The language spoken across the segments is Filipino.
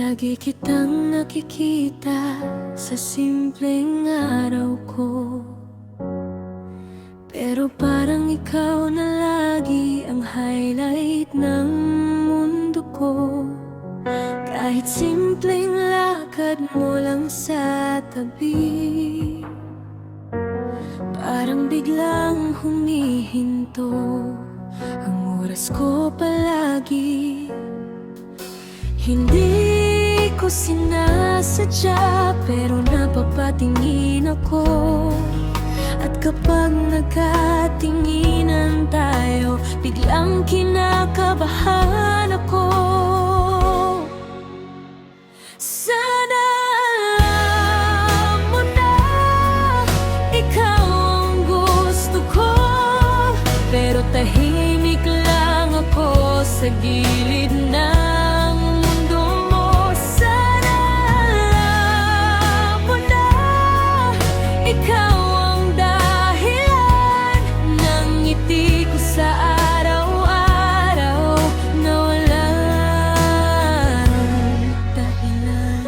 Lagi kitang nakikita sa simpleng araw ko, pero parang ikaw na lagi ang highlight ng mundo ko. Kahit simpleng lakad mo lang sa tabi, parang biglang humihinto ang oras ko palagi. Hindi ko sinasadya, pero napapatingin ako. At kapag nagkatinginan tayo, biglang kinakabahan ako. Sana alam mo na ikaw ang gusto ko, pero tahimik lang ako sa gilid ng mundo mo. Sana alam mo na ikaw ang dahilan ng ngiti ko sa araw-araw na walang dahilan.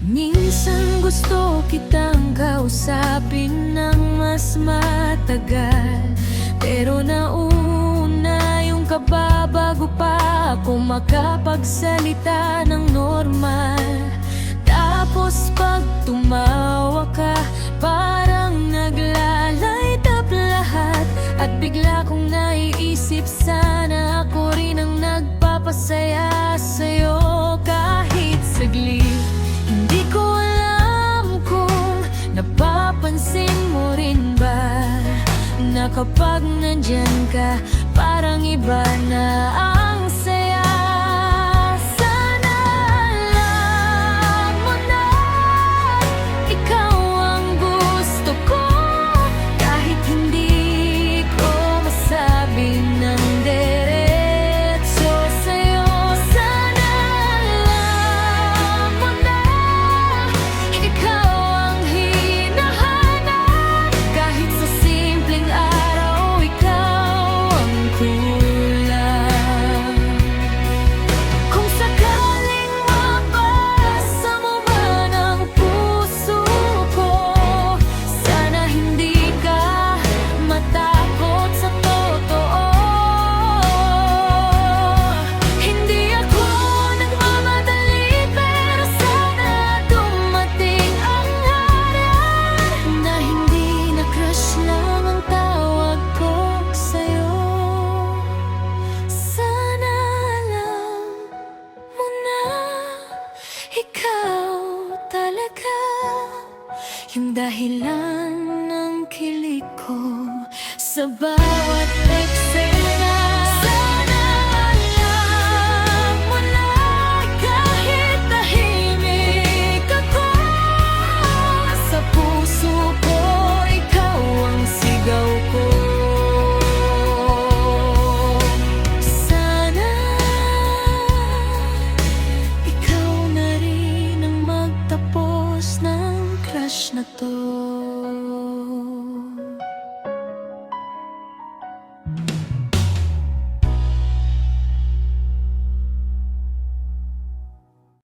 Minsan gusto kitang kausapin ng mas matagal, pero nauna yung kaba bago pa ako makapagsalita ng normal. Tapos pag tumawa ka, parang nagla-light up lahat. At bigla kong naiisip, sana ako rin ang nagpapasaya sa'yo kahit saglit. Hindi ko alam kung napapansin mo rin ba na kapag nandyan ka, parang iba na